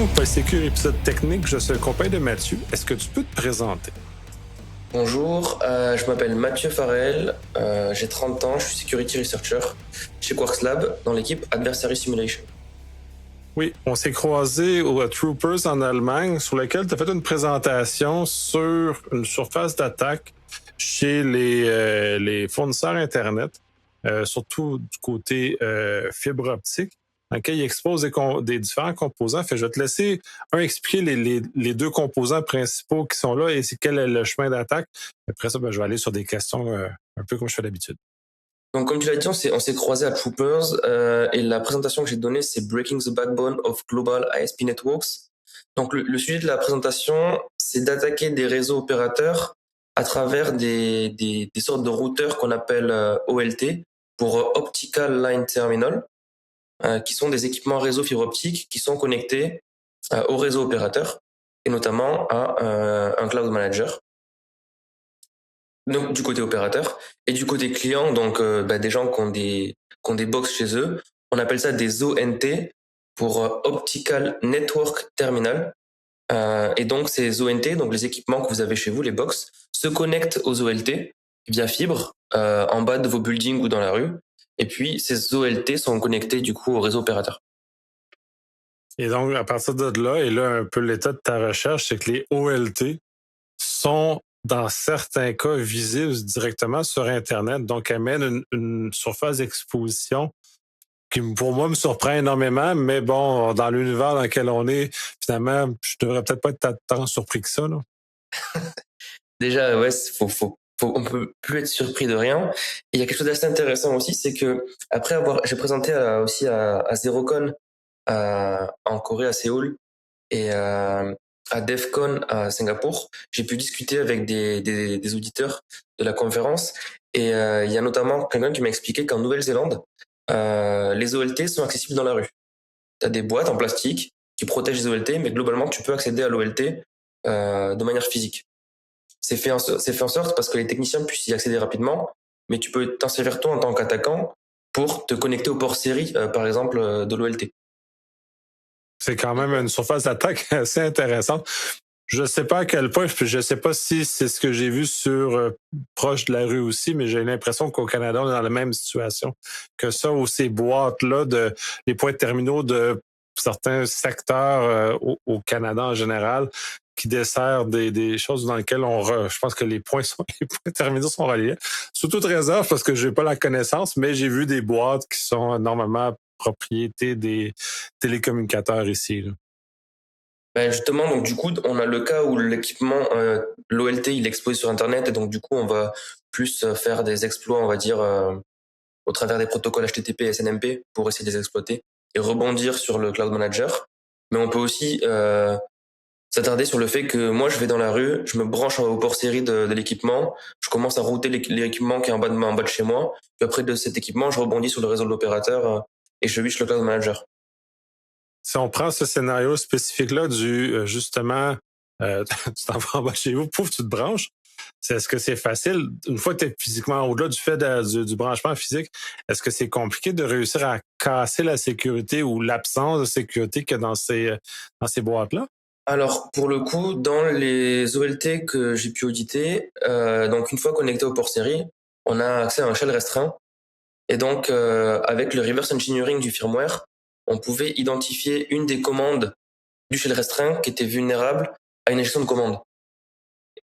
Bienvenue au PolSecure épisode technique. Je suis accompagné de Mathieu. Est-ce que tu peux te présenter? Bonjour, je m'appelle Mathieu Farrell, j'ai 30 ans, je suis Security Researcher chez Quarks Lab dans l'équipe Adversary Simulation. Oui, on s'est croisés au Troopers en Allemagne, sur lequel tu as fait une présentation sur une surface d'attaque chez les fournisseurs Internet, surtout du côté fibre optique, dans lequel ils exposent des différents composants. Fait, je vais te laisser expliquer les deux composants principaux qui sont là et c'est quel est le chemin d'attaque. Après ça, je vais aller sur des questions un peu comme je fais d'habitude. Donc comme tu l'as dit, on s'est croisés à Troopers et la présentation que j'ai donnée, c'est Breaking the Backbone of Global ISP Networks. Donc le sujet de la présentation, c'est d'attaquer des réseaux opérateurs à travers des sortes de routeurs qu'on appelle OLT, pour Optical Line Terminal, qui sont des équipements réseau fibre optique qui sont connectés au réseau opérateur et notamment à un cloud manager. Donc du côté opérateur et du côté client, donc des gens qui ont des box chez eux, on appelle ça des ONT pour Optical Network Terminal. Et donc ces ONT, donc les équipements que vous avez chez vous, les box, se connectent aux OLT via fibre en bas de vos buildings ou dans la rue. Et puis ces OLT sont connectés du coup au réseau opérateur. Et donc, à partir de là, et là, un peu l'état de ta recherche, c'est que les OLT sont, dans certains cas, visibles directement sur Internet. Donc, amènent une surface d'exposition qui, pour moi, me surprend énormément. Mais bon, dans l'univers dans lequel on est, finalement, je devrais peut-être pas être tant surpris que ça, là. Déjà, ouais, on peut plus être surpris de rien. Et il y a quelque chose d'assez intéressant aussi, c'est que j'ai présenté aussi à Zerocon en Corée, à Séoul, et à DEFCON à Singapour, j'ai pu discuter avec des auditeurs de la conférence. Et il y a notamment quelqu'un qui m'a expliqué qu'en Nouvelle-Zélande, les OLT sont accessibles dans la rue. Tu as des boîtes en plastique qui protègent les OLT, mais globalement, tu peux accéder à l'OLT de manière physique. C'est fait en sorte parce que les techniciens puissent y accéder rapidement, mais tu peux t'en servir toi en tant qu'attaquant pour te connecter au port série, par exemple, de l'OLT. C'est quand même une surface d'attaque assez intéressante. Je sais pas à quel point, puis je sais pas si c'est ce que j'ai vu sur proche de la rue aussi, mais j'ai l'impression qu'au Canada, on est dans la même situation que ça, où ces boîtes-là, les points de terminaux de certains secteurs au Canada en général, qui desservent des choses dans lesquelles je pense que les points terminaux sont reliés. Sous toute réserve, parce que j'ai pas la connaissance, mais j'ai vu des boîtes qui sont normalement propriété des télécommunicateurs ici, là. Ben justement, donc du coup, on a le cas où l'équipement, l'OLT, il est exposé sur Internet, et donc du coup, on va plus faire des exploits, on va dire, au travers des protocoles HTTP et SNMP pour essayer de les exploiter et rebondir sur le cloud manager. Mais on peut aussi s'attarder sur le fait que moi, je vais dans la rue, je me branche au port série de l'équipement, je commence à router l'équipement qui est en bas de chez moi, puis après de cet équipement, je rebondis sur le réseau de l'opérateur et je wish le cloud manager. Si on prend ce scénario spécifique-là justement, tu t'en vas en bas de chez vous, pouf, tu te branches. Est-ce que c'est facile? Une fois que tu es physiquement au-delà du fait du branchement physique, est-ce que c'est compliqué de réussir à casser la sécurité ou l'absence de sécurité qu'il y a dans ces boîtes-là? Alors, pour le coup, dans les OLT que j'ai pu auditer, donc une fois connecté au port série, on a accès à un shell restreint. Et donc, avec le reverse engineering du firmware, on pouvait identifier une des commandes du shell restreint qui était vulnérable à une injection de commande.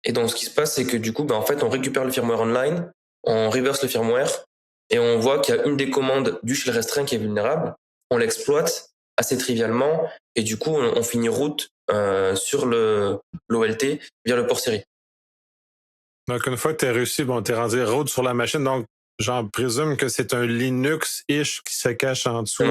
Et donc, ce qui se passe, c'est que du coup, en fait, on récupère le firmware online, on reverse le firmware, et on voit qu'il y a une des commandes du shell restreint qui est vulnérable. On l'exploite assez trivialement, et du coup, on finit route sur l'OLT via le port série. Donc, une fois que tu as réussi, tu es rendu route sur la machine. Donc, j'en présume que c'est un Linux-ish qui se cache en dessous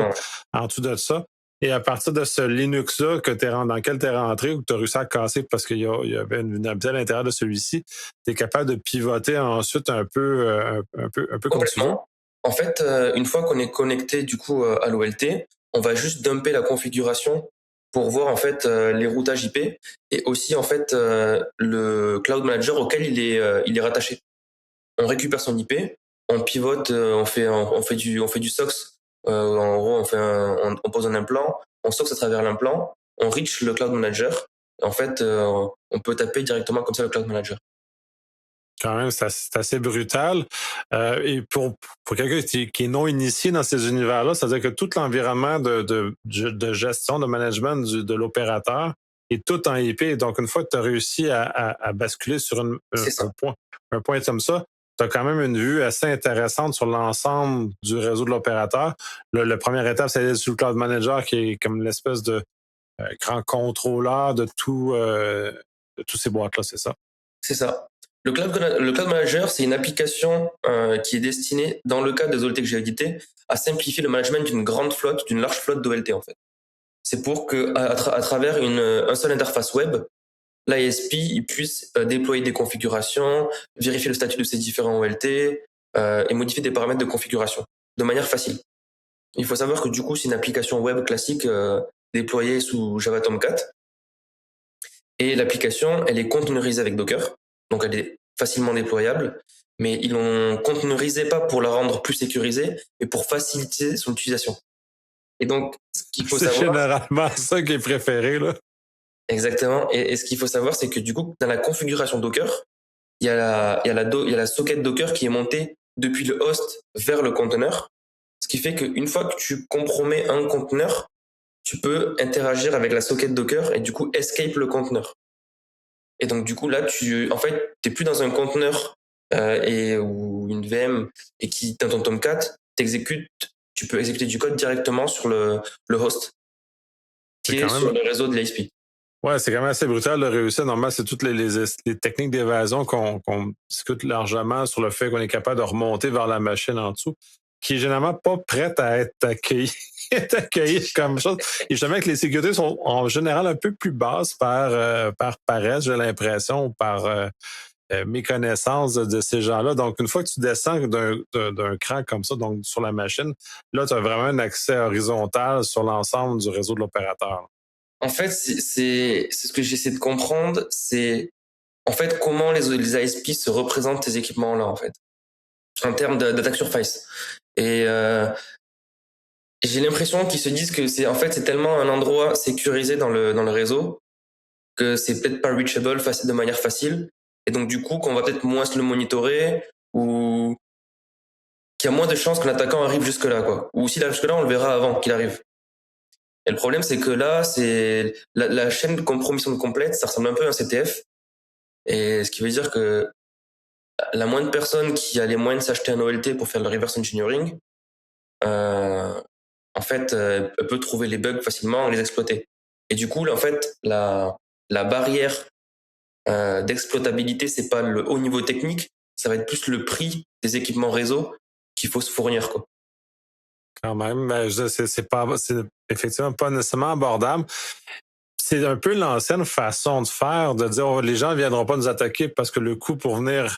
de ça. Et à partir de ce Linux-là dans lequel tu es rentré ou que tu as réussi à casser parce qu'il y avait une vulnérabilité à l'intérieur de celui-ci, tu es capable de pivoter ensuite un peu comme tu veux. Complètement. En fait, une fois qu'on est connecté du coup à l'OLT, on va juste dumper la configuration pour voir en fait les routages IP et aussi en fait le cloud manager auquel il est rattaché. On récupère son IP, on pivote, on fait du SOX. En gros, on pose un implant, on SOX à travers l'implant, on reach le Cloud Manager. En fait, on peut taper directement comme ça le Cloud Manager. Quand même, c'est assez brutal. Et pour quelqu'un qui est non initié dans ces univers-là, c'est-à-dire que tout l'environnement de gestion, de management de l'opérateur est tout en IP. Donc, une fois que tu as réussi à basculer sur C'est ça. un point comme ça, tu as quand même une vue assez intéressante sur l'ensemble du réseau de l'opérateur. Le première étape, c'est d'aller sur le Cloud Manager, qui est comme l'espèce de grand contrôleur de tous ces boîtes-là, c'est ça? C'est ça. Le Cloud Manager, c'est une application qui est destinée, dans le cadre des OLT que j'ai édité, à simplifier le management d'une large flotte d'OLT en fait. C'est pour que, à travers un seul interface web, l'ISP il puisse déployer des configurations, vérifier le statut de ses différents OLT et modifier des paramètres de configuration de manière facile. Il faut savoir que du coup, c'est une application web classique déployée sous Java Tomcat. Et l'application, elle est containerisée avec Docker. Donc, elle est facilement déployable. Mais ils l'ont containerisée pas pour la rendre plus sécurisée, mais pour faciliter son utilisation. Et donc, ce qu'il faut C'est savoir, généralement ça qui est préféré, là. exactement. Et ce qu'il faut savoir, c'est que du coup, dans la configuration Docker, il y a la socket Docker qui est montée depuis le host vers le conteneur. Ce qui fait qu'une fois que tu compromets un conteneur, tu peux interagir avec la socket Docker et du coup escape le conteneur. Et donc du coup là, en fait, t'es plus dans un conteneur ou une VM et qui dans ton Tomcat, tu peux exécuter du code directement sur le host C'est qui est quand sur même, le réseau de l'ISP. ouais, c'est quand même assez brutal de réussir. Normalement, c'est toutes les techniques d'évasion qu'on discute largement sur le fait qu'on est capable de remonter vers la machine en dessous, qui est généralement pas prête à être accueillie, être accueillie comme chose. Et justement que les sécurités sont en général un peu plus basses par paresse, j'ai l'impression, ou par méconnaissance de ces gens-là. Donc, une fois que tu descends d'un cran comme ça, donc sur la machine, là, tu as vraiment un accès horizontal sur l'ensemble du réseau de l'opérateur. En fait, c'est ce que j'essaie de comprendre, c'est en fait comment les ISP se représentent ces équipements-là en fait en termes d'attaque surface. Et j'ai l'impression qu'ils se disent que c'est tellement un endroit sécurisé dans le réseau que c'est peut-être pas reachable de manière facile. Et donc, du coup, qu'on va peut-être moins se le monitorer ou qu'il y a moins de chances qu'un attaquant arrive jusque-là, quoi. Ou s'il arrive jusque-là, on le verra avant qu'il arrive. Et le problème, c'est que là, c'est la chaîne de compromission complète, ça ressemble un peu à un CTF. Et ce qui veut dire que la moindre personne qui a les moyens de s'acheter un OLT pour faire le reverse engineering, euh, en fait, elle peut trouver les bugs facilement et les exploiter. Et du coup, là, en fait, la barrière d'exploitabilité, c'est pas le haut niveau technique, ça va être plus le prix des équipements réseau qu'il faut se fournir, quoi. Quand même, ben, c'est effectivement pas nécessairement abordable. C'est un peu l'ancienne façon de faire, de dire oh, les gens ne viendront pas nous attaquer parce que le coût pour venir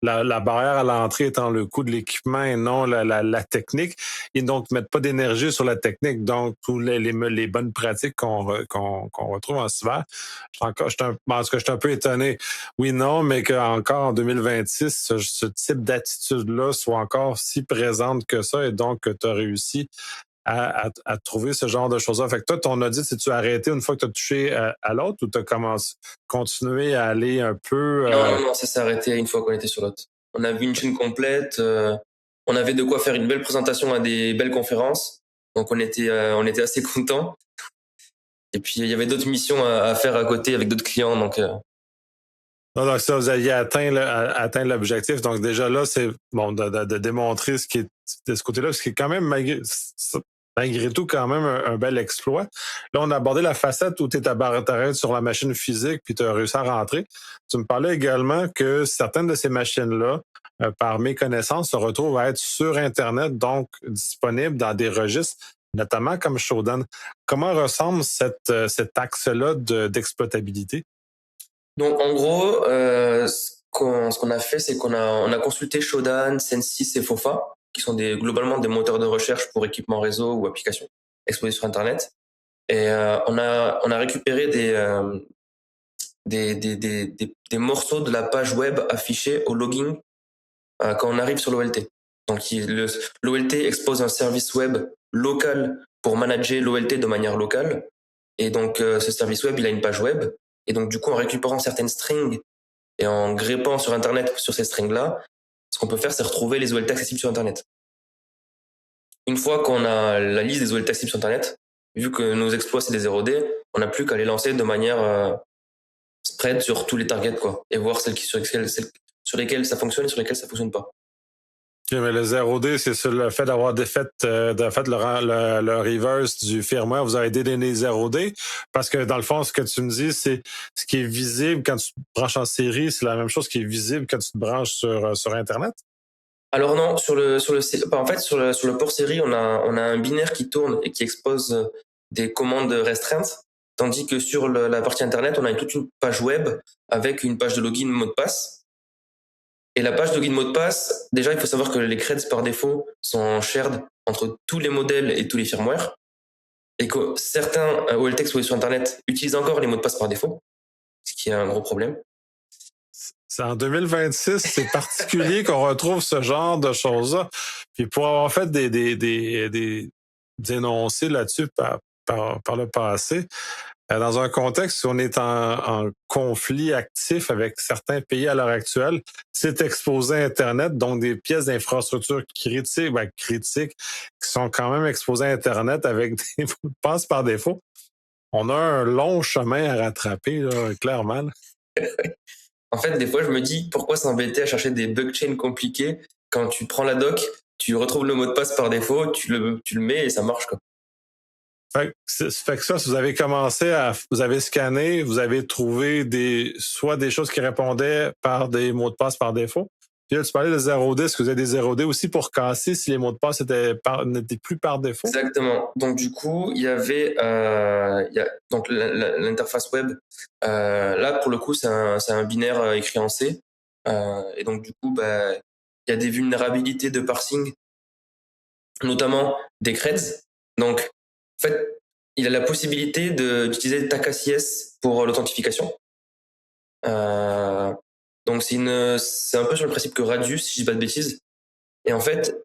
la barrière à l'entrée étant le coût de l'équipement et non la technique. Et donc, mettre pas d'énergie sur la technique. Donc, tous les bonnes pratiques qu'on retrouve en cyber. En tout cas, je suis un peu étonné. Oui, non, mais qu'encore en 2026, ce type d'attitude-là soit encore si présente que ça et donc que tu as réussi à trouver ce genre de choses-là. Fait que toi, ton audit, si tu as arrêté une fois que tu as touché à l'autre ou tu as continué à aller un peu. Non, ça s'est arrêté une fois qu'on était sur l'autre. On a vu une chaîne complète, on avait de quoi faire une belle présentation à des belles conférences, donc on était assez contents. Et puis il y avait d'autres missions à faire à côté avec d'autres clients, donc Non, donc ça, vous aviez atteint l'objectif. Donc déjà là, c'est bon de démontrer ce qui est de ce côté-là, ce qui est quand même malgré tout quand même un bel exploit. Là, on a abordé la facette où tu es sur la machine physique puis tu as réussi à rentrer. Tu me parlais également que certaines de ces machines-là, par mes connaissances, se retrouvent à être sur Internet, donc disponibles dans des registres, notamment comme Shodan. Comment ressemble cet axe-là d'exploitabilité? Donc en gros, ce qu'on a fait, c'est on a consulté Shodan, Sensis et Fofa, qui sont globalement des moteurs de recherche pour équipements réseau ou applications exposés sur Internet. Et on a récupéré des morceaux de la page web affichés au logging quand on arrive sur l'OLT. Donc l'OLT expose un service web local pour manager l'OLT de manière locale. Et donc, ce service web, il a une page web. Et donc, du coup, en récupérant certaines strings et en greffant sur Internet sur ces strings-là, ce qu'on peut faire, c'est retrouver les URL accessibles sur Internet. Une fois qu'on a la liste des URL accessibles sur Internet, vu que nos exploits, c'est des 0D, on n'a plus qu'à les lancer de manière spread sur tous les targets, quoi, et voir celles sur lesquelles ça fonctionne et sur lesquelles ça fonctionne pas. OK, mais le 0D, c'est sur le fait d'avoir le reverse du firmware vous a aidé des 0D. Parce que dans le fond, ce que tu me dis, c'est ce qui est visible quand tu te branches en série, c'est la même chose qui est visible quand tu te branches sur Internet? Alors non, en fait, sur le port série, on a un binaire qui tourne et qui expose des commandes restreintes, tandis que sur la partie Internet, on a toute une page web avec une page de login mot de passe. Et la page de login mot de passe, déjà, il faut savoir que les creds par défaut sont shared entre tous les modèles et tous les firmware, et que certains OLText sur Internet utilisent encore les mots de passe par défaut, ce qui est un gros problème. C'est en 2026, c'est particulier qu'on retrouve ce genre de choses-là. Puis pour avoir fait des énoncés là-dessus par le passé, dans un contexte où on est en conflit actif avec certains pays à l'heure actuelle, c'est exposé à Internet, donc des pièces d'infrastructure critiques qui sont quand même exposées à Internet avec des mots de passe par défaut. On a un long chemin à rattraper, là, clairement. En fait, des fois, je me dis pourquoi s'embêter à chercher des bug chains compliqués quand tu prends la doc, tu retrouves le mot de passe par défaut, tu le mets et ça marche, quoi. Fait que ça, vous avez vous avez scanné, vous avez trouvé soit des choses qui répondaient par des mots de passe par défaut. Puis là, tu parlais de 0D. Est-ce que vous avez des 0D aussi pour casser si les mots de passe n'étaient plus par défaut? Exactement. Donc du coup, il y avait donc l'interface web. Là, pour le coup, c'est un binaire écrit en C. Et donc du coup, bah, il y a des vulnérabilités de parsing, notamment des creds. Donc, en fait, il a la possibilité d'utiliser TACACS pour l'authentification. Donc c'est un peu sur le principe que Radius, si je dis pas de bêtises. Et en fait,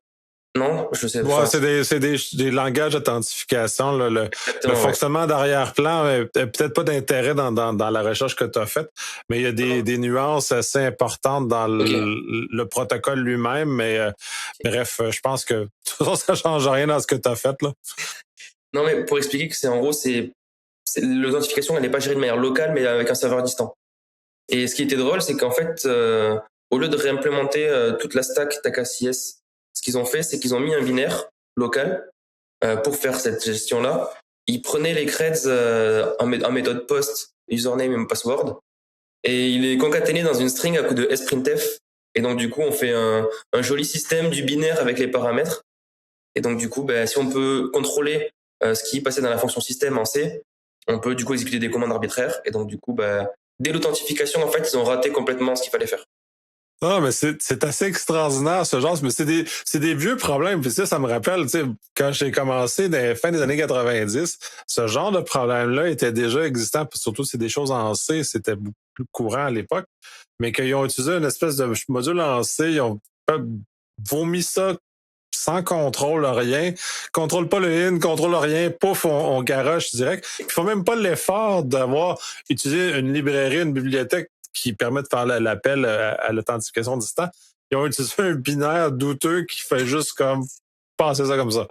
non, je sais. Ouais, c'est des langages d'authentification. Le fonctionnement d'arrière-plan est peut-être pas d'intérêt dans la recherche que tu as faite, mais il y a des nuances assez importantes dans le protocole lui-même. Mais bref, je pense que de toute façon, ça change rien dans ce que tu as fait, là. Non, mais pour expliquer que l'authentification, elle n'est pas gérée de manière locale, mais avec un serveur distant. Et ce qui était drôle, c'est qu'en fait, au lieu de réimplémenter toute la stack TACACS, ce qu'ils ont fait, c'est qu'ils ont mis un binaire local pour faire cette gestion-là. Ils prenaient les creds en méthode post, username et password, et ils les concaténaient dans une string à coup de sprintf. Et donc, du coup, on fait un joli système du binaire avec les paramètres. Et donc, du coup, ben, si on peut contrôler ce qui passait dans la fonction système en C, on peut du coup exécuter des commandes arbitraires. Et donc, du coup, ben, dès l'authentification, en fait, ils ont raté complètement ce qu'il fallait faire. Ah, mais c'est assez extraordinaire, ce genre. Mais c'est des vieux problèmes. Puis ça me rappelle, tu sais, quand j'ai commencé dans la fin des années 90, ce genre de problème-là était déjà existant. Puis surtout, c'est des choses en C, c'était beaucoup plus courant à l'époque. Mais qu'ils ont utilisé une espèce de module en C, ils ont vomi ça sans contrôle, rien. Contrôle pas le in, contrôle rien, pouf, on garoche direct. Il faut même pas l'effort d'avoir utilisé une librairie, une bibliothèque qui permet de faire l'appel à l'authentification distante. Ils ont utilisé un binaire douteux qui fait juste comme passer ça comme ça.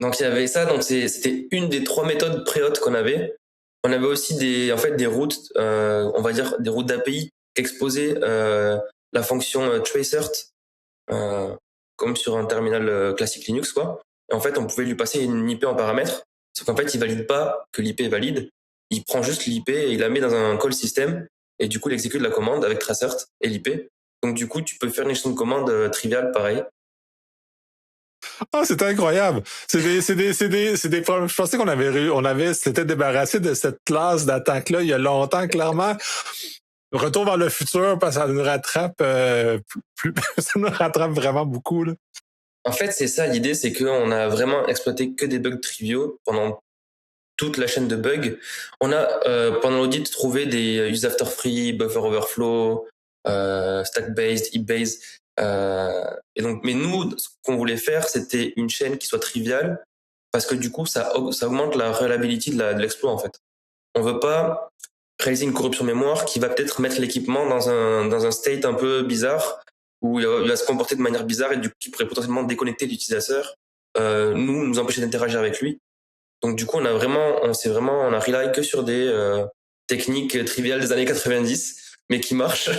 Donc il y avait ça, donc c'était une des 3 méthodes pré-hot qu'on avait. On avait aussi des routes, on va dire des routes d'API qui exposaient la fonction tracert, comme sur un terminal classique Linux, quoi. Et en fait, on pouvait lui passer une IP en paramètre, sauf qu'en fait, il valide pas que l'IP est valide. Il prend juste l'IP et il la met dans un call system, et du coup, il exécute la commande avec tracert et l'IP. Donc du coup, tu peux faire une gestion de commande triviale, pareil. Ah, c'est incroyable. C'est des problèmes. Je pensais s'était débarrassé de cette classe d'attaque-là il y a longtemps, clairement. Retour vers le futur, parce que ça nous rattrape, ça nous rattrape vraiment beaucoup, là. En fait, c'est ça l'idée, c'est qu'on a vraiment exploité que des bugs triviaux pendant toute la chaîne de bugs. On a, pendant l'audit, trouvé des use after free, buffer overflow, stack based, heap based. Et donc, mais nous, ce qu'on voulait faire, c'était une chaîne qui soit triviale, parce que du coup, ça augmente la reliability de l'exploit, en fait. On veut pas réaliser une corruption mémoire qui va peut-être mettre l'équipement dans un state un peu bizarre, où il va se comporter de manière bizarre et du coup, qui pourrait potentiellement déconnecter l'utilisateur, nous empêcher d'interagir avec lui. Donc du coup, on a rely que sur des techniques triviales des années 90, mais qui marchent.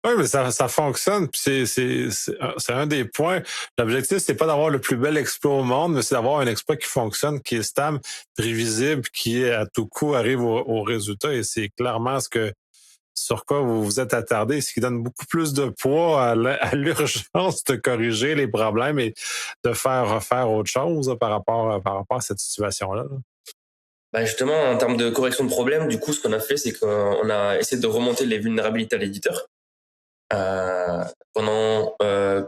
Oui, mais ça fonctionne. Puis c'est un des points. L'objectif, c'est pas d'avoir le plus bel exploit au monde, mais c'est d'avoir un exploit qui fonctionne, qui est stable, prévisible, qui à tout coup arrive au résultat. Et c'est clairement sur quoi vous vous êtes attardé, ce qui donne beaucoup plus de poids à l'urgence de corriger les problèmes et de faire refaire autre chose par rapport à cette situation-là. Bah justement, en termes de correction de problème, du coup, ce qu'on a fait, c'est qu'on a essayé de remonter les vulnérabilités à l'éditeur pendant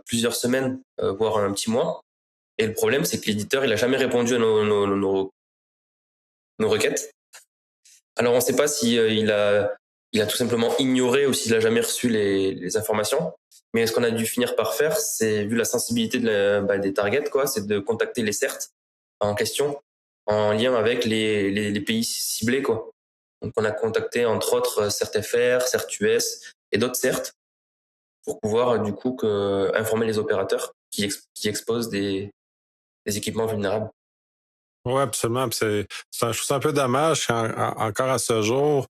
plusieurs semaines, voire un petit mois. Et le problème, c'est que l'éditeur, il a jamais répondu à nos requêtes. Alors, on ne sait pas si il a tout simplement ignoré ou s'il a jamais reçu les informations. Mais ce qu'on a dû finir par faire, c'est, vu la sensibilité des targets, quoi, c'est de contacter les CERT en question, en lien avec les pays ciblés, quoi. Donc, on a contacté, entre autres, CERT-FR, CERT-US et d'autres CERT pour pouvoir, du coup, informer les opérateurs qui exposent des équipements vulnérables. Oui, absolument. Je trouve ça un peu dommage encore à ce jour,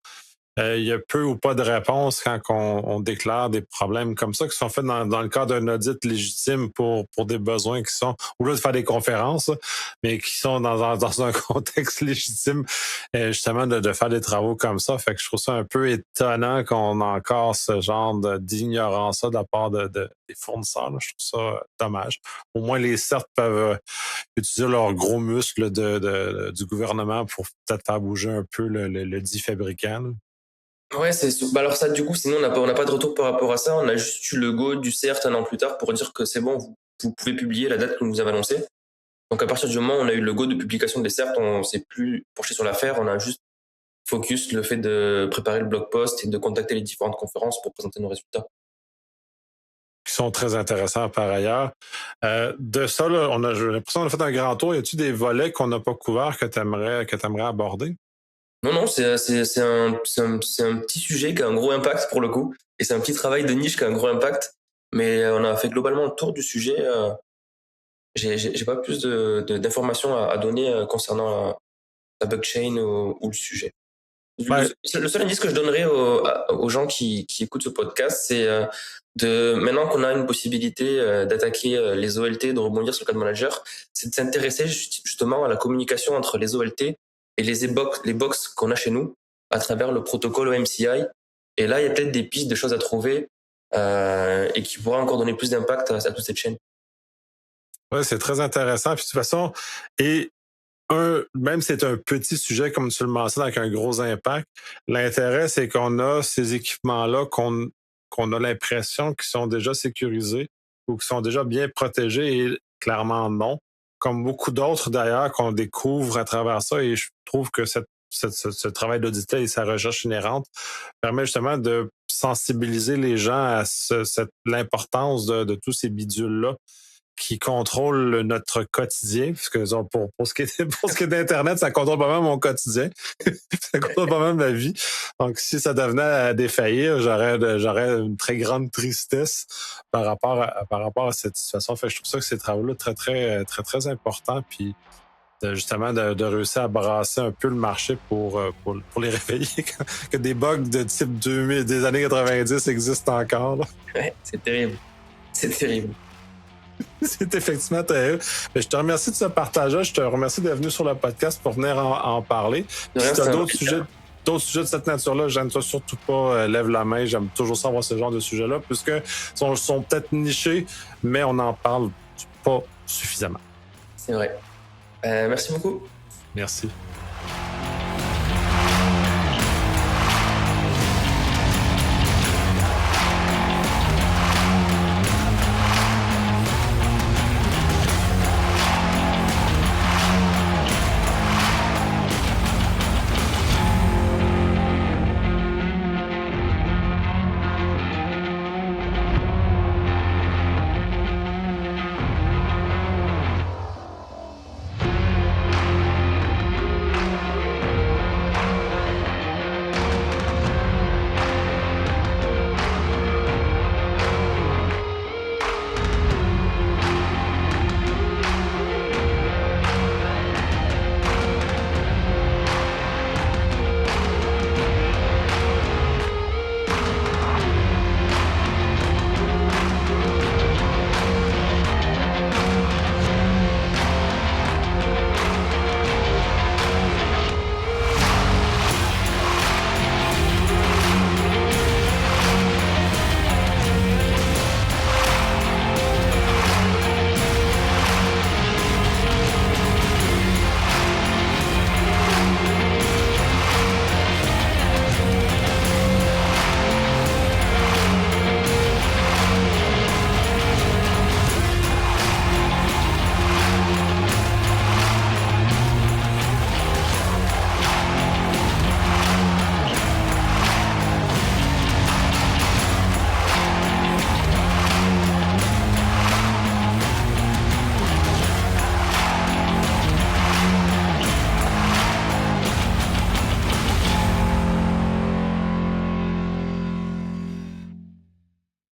il y a peu ou pas de réponse quand on déclare des problèmes comme ça qui sont faits dans le cadre d'un audit légitime pour des besoins qui sont, au lieu de faire des conférences, mais qui sont dans un contexte légitime, justement de faire des travaux comme ça. Fait que je trouve ça un peu étonnant qu'on a encore ce genre d'ignorance de la part des fournisseurs. Là. Je trouve ça dommage. Au moins, les CERT peuvent utiliser leurs gros muscles du gouvernement pour peut-être faire bouger un peu le dit fabricant. Là. Ouais, bah alors ça, du coup, sinon, on n'a pas de retour par rapport à ça. On a juste eu le go du CERT un an plus tard pour dire que c'est bon, vous pouvez publier la date que nous avez annoncée. Donc, à partir du moment où on a eu le go de publication des CERT, on s'est plus penché sur l'affaire. On a juste focus le fait de préparer le blog post et de contacter les différentes conférences pour présenter nos résultats. Qui sont très intéressants par ailleurs. De ça, là, j'ai l'impression qu'on a fait un grand tour. Y a-t-il des volets qu'on n'a pas couverts que tu aimerais aborder? Non, c'est un petit sujet qui a un gros impact pour le coup. Et c'est un petit travail de niche qui a un gros impact. Mais on a fait globalement le tour du sujet. J'ai pas plus d'informations à donner concernant la blockchain ou le sujet. Ben, Le seul indice que je donnerais aux gens qui écoutent ce podcast, c'est maintenant qu'on a une possibilité d'attaquer les OLT, de rebondir sur le code manager, c'est de s'intéresser justement à la communication entre les OLT et les box qu'on a chez nous à travers le protocole OMCI. Et là, il y a peut-être des pistes de choses à trouver et qui pourraient encore donner plus d'impact à toute cette chaîne. ouais, c'est très intéressant. Puis de toute façon, même si c'est un petit sujet, comme tu le mentionnes, avec un gros impact, l'intérêt, c'est qu'on a ces équipements-là qu'on a l'impression qu'ils sont déjà sécurisés ou qu'ils sont déjà bien protégés et clairement non. Comme beaucoup d'autres d'ailleurs qu'on découvre à travers ça, et je trouve que ce travail d'audit et sa recherche inhérente permet justement de sensibiliser les gens à l'importance de tous ces bidules-là qui contrôle notre quotidien, parce que pour ce qui est d'Internet, ça contrôle pas mal mon quotidien. Ça contrôle pas mal ma vie. Donc, si ça devenait à défaillir, j'aurais une très grande tristesse par rapport à cette situation. Fait que je trouve ça que ces travaux-là très, très, très, très importants. Puis, justement, de réussir à brasser un peu le marché pour les réveiller. Que des bugs de type 2000, des années 90 existent encore. Là. Ouais, c'est terrible. C'est terrible. C'est effectivement terrible. Mais je te remercie de ce partage-là. Je te remercie d'être venu sur le podcast pour venir en parler. Si tu as d'autres sujets de cette nature-là, j'aime ça surtout pas, lève la main. J'aime toujours savoir ce genre de sujets-là, puisque sont peut-être nichés, mais on n'en parle pas suffisamment. C'est vrai. Merci beaucoup. Merci.